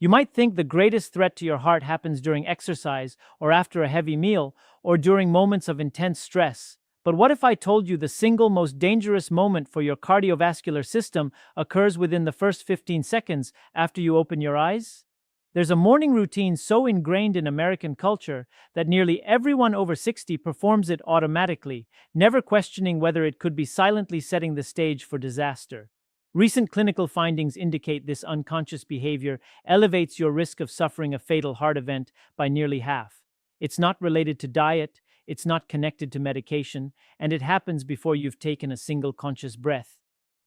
You might think the greatest threat to your heart happens during exercise or after a heavy meal or during moments of intense stress. But what if I told you the single most dangerous moment for your cardiovascular system occurs within the first 15 seconds after you open your eyes? There's a morning routine so ingrained in American culture that nearly everyone over 60 performs it automatically, never questioning whether it could be silently setting the stage for disaster. Recent clinical findings indicate this unconscious behavior elevates your risk of suffering a fatal heart event by nearly half. It's not related to diet, it's not connected to medication, and it happens before you've taken a single conscious breath.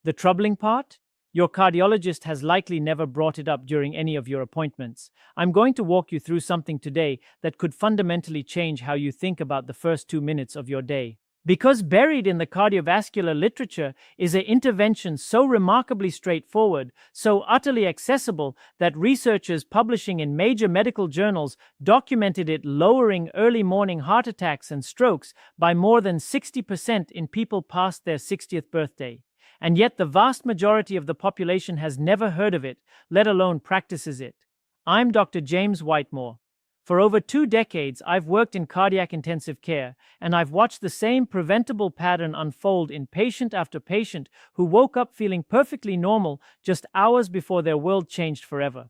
The troubling part? Your cardiologist has likely never brought it up during any of your appointments. I'm going to walk you through something today that could fundamentally change how you think about the first 2 minutes of your day. Because buried in the cardiovascular literature is an intervention so remarkably straightforward, so utterly accessible that researchers publishing in major medical journals documented it lowering early morning heart attacks and strokes by more than 60% in people past their 60th birthday. And yet the vast majority of the population has never heard of it, let alone practices it. I'm Dr. James Whitemore. For over 2 decades, I've worked in cardiac intensive care, and I've watched the same preventable pattern unfold in patient after patient who woke up feeling perfectly normal just hours before their world changed forever.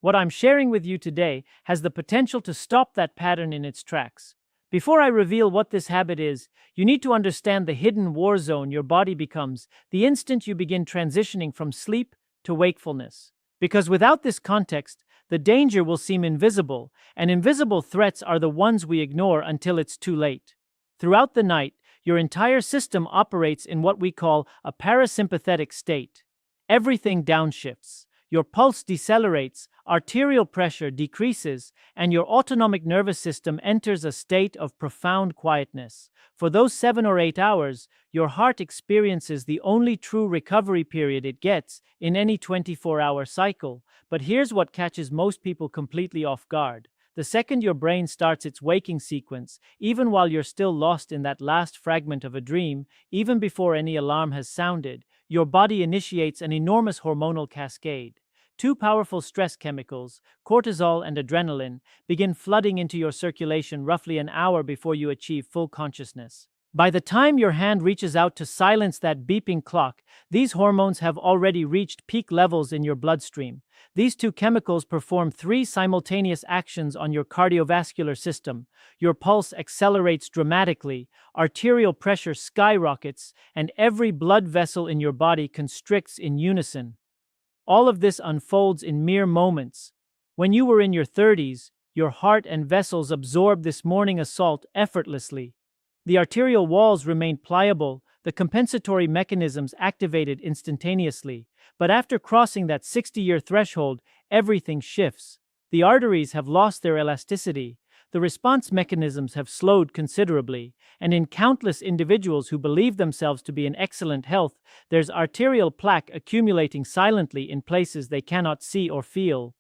What I'm sharing with you today has the potential to stop that pattern in its tracks. Before I reveal what this habit is, you need to understand the hidden war zone your body becomes the instant you begin transitioning from sleep to wakefulness. Because without this context, the danger will seem invisible, and invisible threats are the ones we ignore until it's too late. Throughout the night, your entire system operates in what we call a parasympathetic state. Everything downshifts. Your pulse decelerates, arterial pressure decreases, and your autonomic nervous system enters a state of profound quietness. For those 7 or 8 hours, your heart experiences the only true recovery period it gets in any 24-hour cycle. But here's what catches most people completely off guard. The second your brain starts its waking sequence, even while you're still lost in that last fragment of a dream, even before any alarm has sounded, your body initiates an enormous hormonal cascade. 2 powerful stress chemicals, cortisol and adrenaline, begin flooding into your circulation roughly an hour before you achieve full consciousness. By the time your hand reaches out to silence that beeping clock, these hormones have already reached peak levels in your bloodstream. These 2 chemicals perform 3 simultaneous actions on your cardiovascular system. Your pulse accelerates dramatically, arterial pressure skyrockets, and every blood vessel in your body constricts in unison. All of this unfolds in mere moments. When you were in your 30s, your heart and vessels absorbed this morning assault effortlessly. The arterial walls remained pliable, the compensatory mechanisms activated instantaneously. But after crossing that 60-year threshold, everything shifts. The arteries have lost their elasticity. The response mechanisms have slowed considerably, and in countless individuals who believe themselves to be in excellent health, there's arterial plaque accumulating silently in places they cannot see or feel.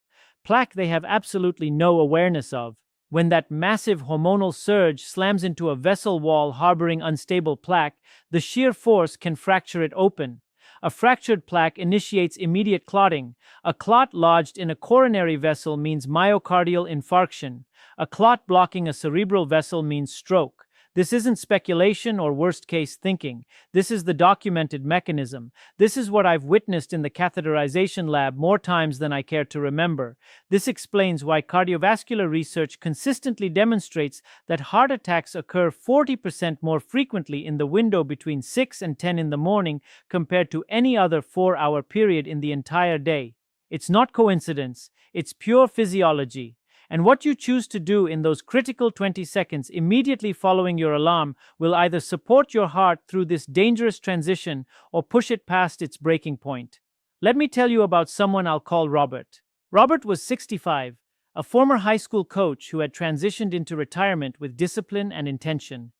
Plaque they have absolutely no awareness of. When that massive hormonal surge slams into a vessel wall harboring unstable plaque, the sheer force can fracture it open. A fractured plaque initiates immediate clotting. A clot lodged in a coronary vessel means myocardial infarction. A clot blocking a cerebral vessel means stroke. This isn't speculation or worst-case thinking. This is the documented mechanism. This is what I've witnessed in the catheterization lab more times than I care to remember. This explains why cardiovascular research consistently demonstrates that heart attacks occur 40% more frequently in the window between 6 and 10 in the morning compared to any other 4-hour period in the entire day. It's not coincidence, it's pure physiology. And what you choose to do in those critical 20 seconds immediately following your alarm will either support your heart through this dangerous transition or push it past its breaking point. Let me tell you about someone I'll call Robert. Robert was 65, a former high school coach who had transitioned into retirement with discipline and intention.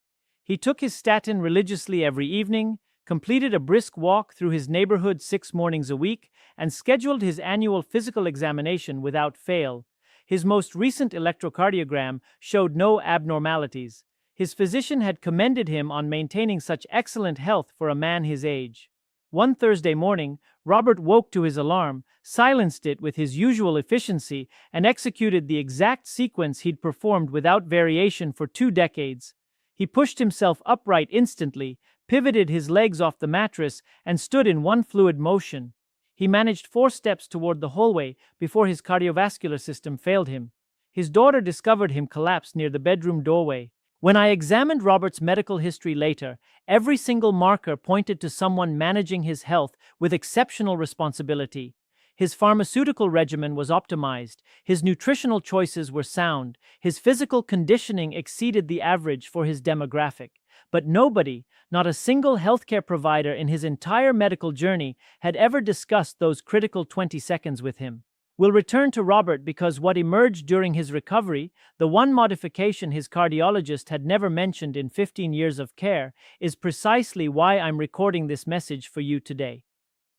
He took his statin religiously every evening, completed a brisk walk through his neighborhood 6 mornings a week, and scheduled his annual physical examination without fail. His most recent electrocardiogram showed no abnormalities. His physician had commended him on maintaining such excellent health for a man his age. One Thursday morning, Robert woke to his alarm, silenced it with his usual efficiency, and executed the exact sequence he'd performed without variation for 2 decades. He pushed himself upright instantly, pivoted his legs off the mattress, and stood in one fluid motion. He managed 4 steps toward the hallway before his cardiovascular system failed him. His daughter discovered him collapsed near the bedroom doorway. When I examined Robert's medical history later, every single marker pointed to someone managing his health with exceptional responsibility. His pharmaceutical regimen was optimized, his nutritional choices were sound, his physical conditioning exceeded the average for his demographic. But nobody, not a single healthcare provider in his entire medical journey, had ever discussed those critical 20 seconds with him. We'll return to Robert because what emerged during his recovery, the one modification his cardiologist had never mentioned in 15 years of care, is precisely why I'm recording this message for you today.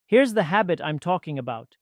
Here's the habit I'm talking about.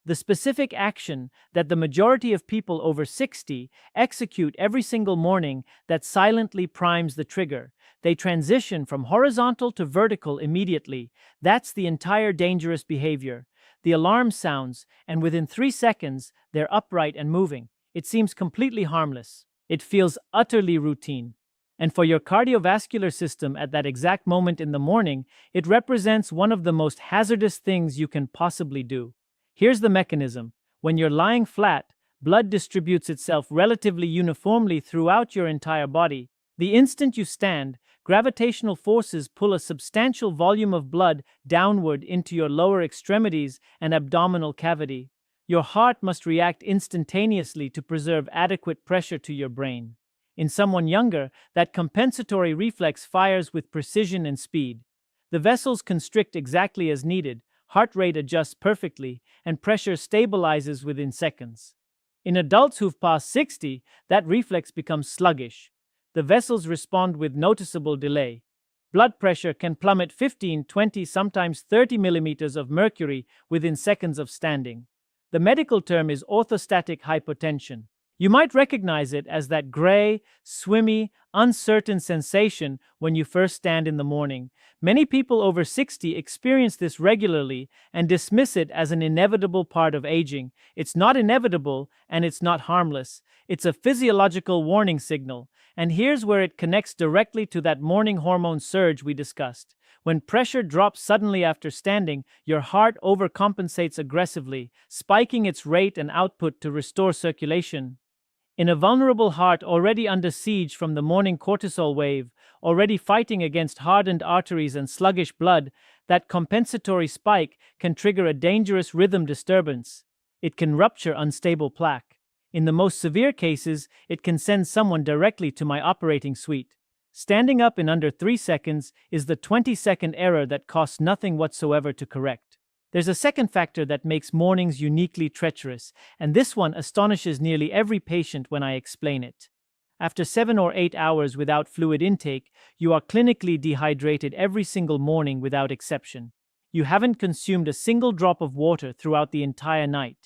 The specific action that the majority of people over 60 execute every single morning that silently primes the trigger. They transition from horizontal to vertical immediately. That's the entire dangerous behavior. The alarm sounds, and within 3 seconds, they're upright and moving. It seems completely harmless. It feels utterly routine. And for your cardiovascular system at that exact moment in the morning, it represents one of the most hazardous things you can possibly do. Here's the mechanism. When you're lying flat, blood distributes itself relatively uniformly throughout your entire body. The instant you stand, gravitational forces pull a substantial volume of blood downward into your lower extremities and abdominal cavity. Your heart must react instantaneously to preserve adequate pressure to your brain. In someone younger, that compensatory reflex fires with precision and speed. The vessels constrict exactly as needed, heart rate adjusts perfectly, and pressure stabilizes within seconds. In adults who've passed 60, that reflex becomes sluggish. The vessels respond with noticeable delay. Blood pressure can plummet 15, 20, sometimes 30 millimeters of mercury within seconds of standing. The medical term is orthostatic hypotension. You might recognize it as that gray, swimmy, uncertain sensation when you first stand in the morning. Many people over 60 experience this regularly and dismiss it as an inevitable part of aging. It's not inevitable and it's not harmless. It's a physiological warning signal. And here's where it connects directly to that morning hormone surge we discussed. When pressure drops suddenly after standing, your heart overcompensates aggressively, spiking its rate and output to restore circulation. In a vulnerable heart already under siege from the morning cortisol wave, already fighting against hardened arteries and sluggish blood, that compensatory spike can trigger a dangerous rhythm disturbance. It can rupture unstable plaque. In the most severe cases, it can send someone directly to my operating suite. Standing up in under 3 seconds is the 20-second error that costs nothing whatsoever to correct. There's a second factor that makes mornings uniquely treacherous, and this one astonishes nearly every patient when I explain it. After 7 or 8 hours without fluid intake, you are clinically dehydrated every single morning without exception. You haven't consumed a single drop of water throughout the entire night.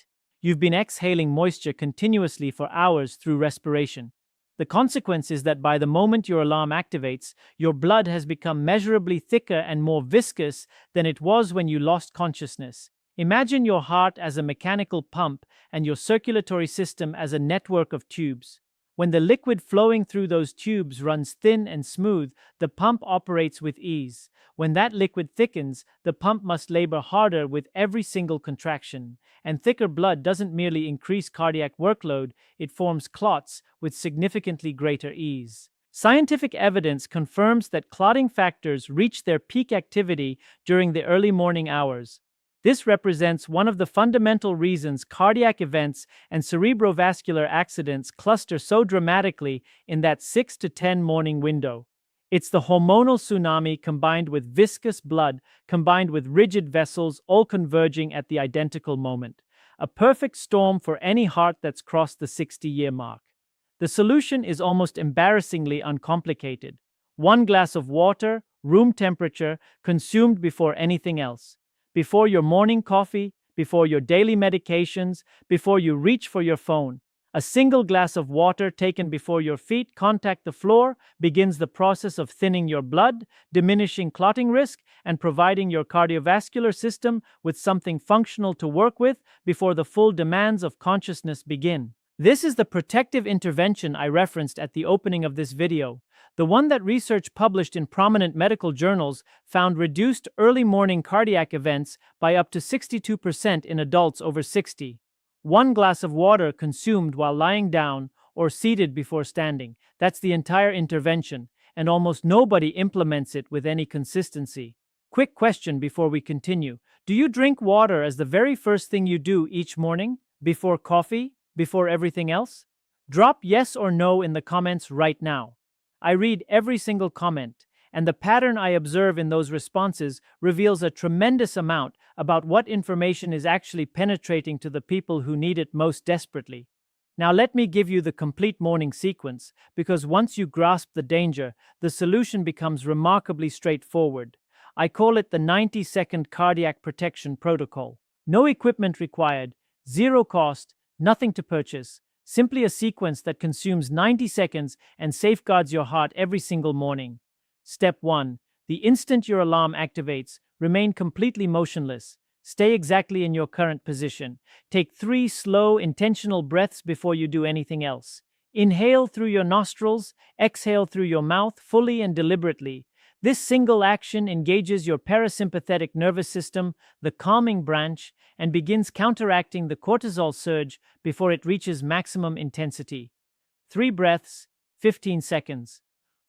You've been exhaling moisture continuously for hours through respiration. The consequence is that by the moment your alarm activates, your blood has become measurably thicker and more viscous than it was when you lost consciousness. Imagine your heart as a mechanical pump and your circulatory system as a network of tubes. When the liquid flowing through those tubes runs thin and smooth, the pump operates with ease. When that liquid thickens, the pump must labor harder with every single contraction. And thicker blood doesn't merely increase cardiac workload, it forms clots with significantly greater ease. Scientific evidence confirms that clotting factors reach their peak activity during the early morning hours. This represents one of the fundamental reasons cardiac events and cerebrovascular accidents cluster so dramatically in that 6 to 10 morning window. It's the hormonal tsunami combined with viscous blood, combined with rigid vessels, all converging at the identical moment. A perfect storm for any heart that's crossed the 60-year mark. The solution is almost embarrassingly uncomplicated. 1 glass of water, room temperature, consumed before anything else. Before your morning coffee, before your daily medications, before you reach for your phone. A single glass of water taken before your feet contact the floor begins the process of thinning your blood, diminishing clotting risk, and providing your cardiovascular system with something functional to work with before the full demands of consciousness begin. This is the protective intervention I referenced at the opening of this video, the one that research published in prominent medical journals found reduced early morning cardiac events by up to 62% in adults over 60. One glass of water consumed while lying down or seated before standing. That's the entire intervention, and almost nobody implements it with any consistency. Quick question before we continue. Do you drink water as the very first thing you do each morning? Before coffee? Before everything else? Drop yes or no in the comments right now. I read every single comment, and the pattern I observe in those responses reveals a tremendous amount about what information is actually penetrating to the people who need it most desperately. Now let me give you the complete morning sequence, because once you grasp the danger, the solution becomes remarkably straightforward. I call it the 90-second cardiac protection protocol. No equipment required, zero cost, nothing to purchase, simply a sequence that consumes 90 seconds and safeguards your heart every single morning. Step 1. The instant your alarm activates, remain completely motionless. Stay exactly in your current position. Take 3 slow, intentional breaths before you do anything else. Inhale through your nostrils, exhale through your mouth, fully and deliberately. This single action engages your parasympathetic nervous system, the calming branch, and begins counteracting the cortisol surge before it reaches maximum intensity. 3 breaths, 15 seconds.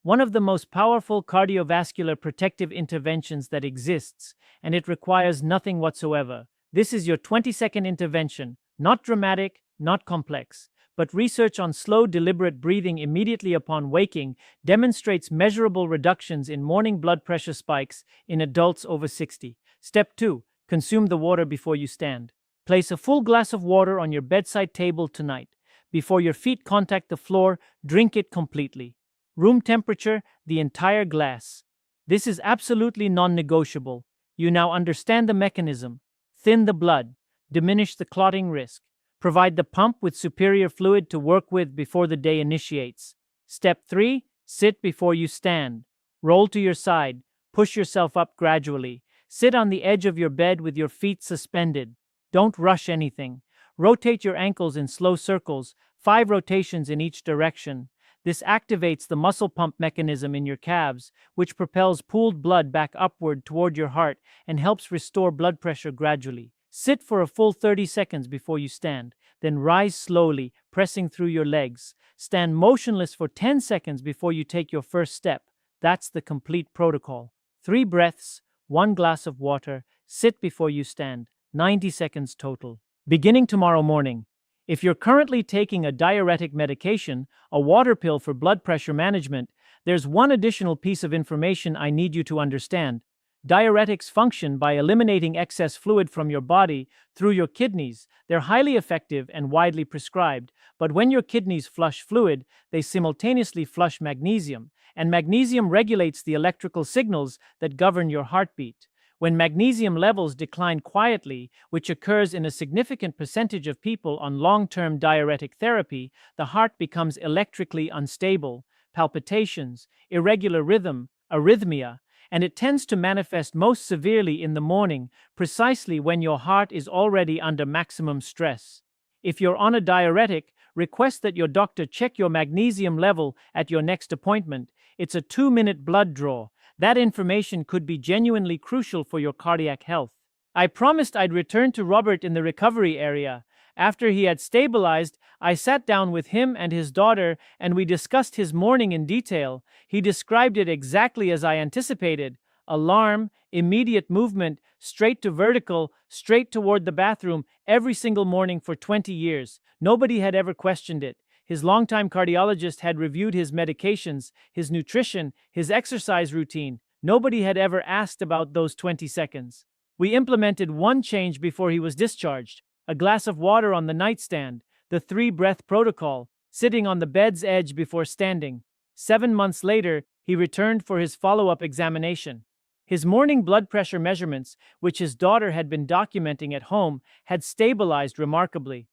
One of the most powerful cardiovascular protective interventions that exists, and it requires nothing whatsoever. This is your 20-second intervention, not dramatic, not complex, but research on slow, deliberate breathing immediately upon waking demonstrates measurable reductions in morning blood pressure spikes in adults over 60. Step 2. Consume the water before you stand. Place a full glass of water on your bedside table tonight. Before your feet contact the floor, drink it completely. Room temperature, the entire glass. This is absolutely non-negotiable. You now understand the mechanism. Thin the blood, diminish the clotting risk, provide the pump with superior fluid to work with before the day initiates. Step 3. Sit before you stand. Roll to your side, push yourself up gradually. Sit on the edge of your bed with your feet suspended. Don't rush anything. Rotate your ankles in slow circles, 5 rotations in each direction. This activates the muscle pump mechanism in your calves, which propels pooled blood back upward toward your heart and helps restore blood pressure gradually. Sit for a full 30 seconds before you stand, then rise slowly, pressing through your legs. Stand motionless for 10 seconds before you take your first step. That's the complete protocol. 3 breaths, 1 glass of water, sit before you stand, 90 seconds total. Beginning tomorrow morning. If you're currently taking a diuretic medication, a water pill for blood pressure management, there's one additional piece of information I need you to understand. Diuretics function by eliminating excess fluid from your body through your kidneys. They're highly effective and widely prescribed, but when your kidneys flush fluid, they simultaneously flush magnesium, and magnesium regulates the electrical signals that govern your heartbeat. When magnesium levels decline quietly, which occurs in a significant percentage of people on long-term diuretic therapy, the heart becomes electrically unstable, palpitations, irregular rhythm, arrhythmia, and it tends to manifest most severely in the morning, precisely when your heart is already under maximum stress. If you're on a diuretic, request that your doctor check your magnesium level at your next appointment. It's a 2-minute blood draw. That information could be genuinely crucial for your cardiac health. I promised I'd return to Robert in the recovery area. After he had stabilized, I sat down with him and his daughter, and we discussed his morning in detail. He described it exactly as I anticipated. Alarm, immediate movement, straight to vertical, straight toward the bathroom, every single morning for 20 years. Nobody had ever questioned it. His longtime cardiologist had reviewed his medications, his nutrition, his exercise routine. Nobody had ever asked about those 20 seconds. We implemented one change before he was discharged: a glass of water on the nightstand, the 3-breath protocol, sitting on the bed's edge before standing. 7 months later, he returned for his follow-up examination. His morning blood pressure measurements, which his daughter had been documenting at home, had stabilized remarkably.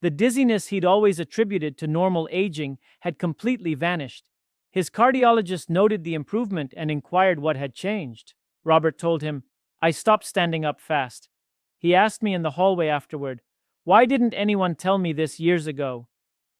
The dizziness he'd always attributed to normal aging had completely vanished. His cardiologist noted the improvement and inquired what had changed. Robert told him, "I stopped standing up fast." He asked me in the hallway afterward, "Why didn't anyone tell me this years ago?"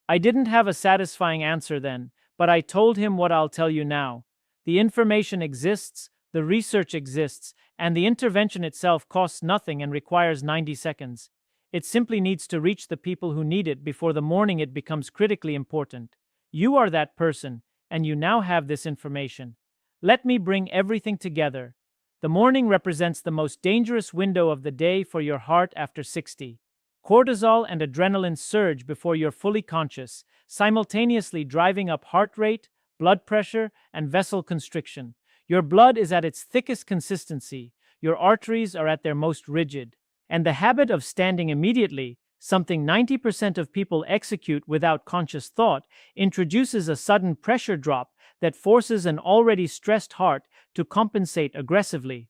I didn't have a satisfying answer then, but I told him what I'll tell you now. The information exists, the research exists, and the intervention itself costs nothing and requires 90 seconds. It simply needs to reach the people who need it before the morning it becomes critically important. You are that person, and you now have this information. Let me bring everything together. The morning represents the most dangerous window of the day for your heart after 60. Cortisol and adrenaline surge before you're fully conscious, simultaneously driving up heart rate, blood pressure, and vessel constriction. Your blood is at its thickest consistency, your arteries are at their most rigid, and the habit of standing immediately, something 90% of people execute without conscious thought, introduces a sudden pressure drop that forces an already stressed heart to compensate aggressively.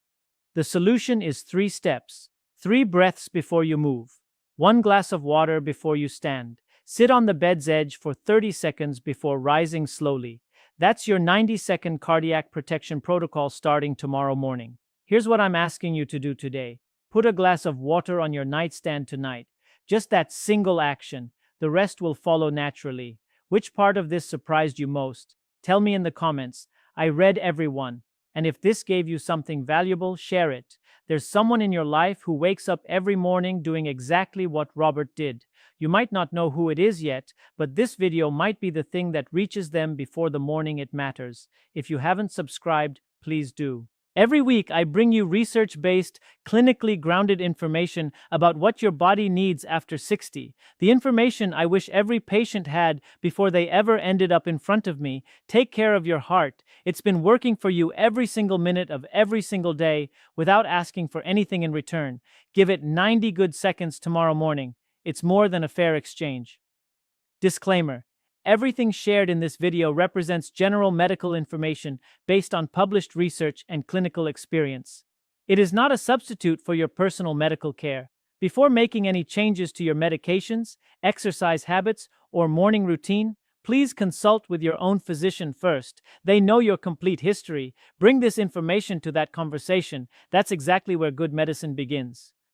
The solution is 3 steps. 3 breaths before you move. 1 glass of water before you stand. Sit on the bed's edge for 30 seconds before rising slowly. That's your 90-second cardiac protection protocol starting tomorrow morning. Here's what I'm asking you to do today. Put a glass of water on your nightstand tonight. Just that single action. The rest will follow naturally. Which part of this surprised you most? Tell me in the comments. I read every one. And if this gave you something valuable, share it. There's someone in your life who wakes up every morning doing exactly what Robert did. You might not know who it is yet, but this video might be the thing that reaches them before the morning it matters. If you haven't subscribed, please do. Every week, I bring you research-based, clinically grounded information about what your body needs after 60. The information I wish every patient had before they ever ended up in front of me. Take care of your heart. It's been working for you every single minute of every single day without asking for anything in return. Give it 90 good seconds tomorrow morning. It's more than a fair exchange. Disclaimer. Everything shared in this video represents general medical information based on published research and clinical experience. It is not a substitute for your personal medical care. Before making any changes to your medications, exercise habits, or morning routine, please consult with your own physician first. They know your complete history. Bring this information to that conversation. That's exactly where good medicine begins.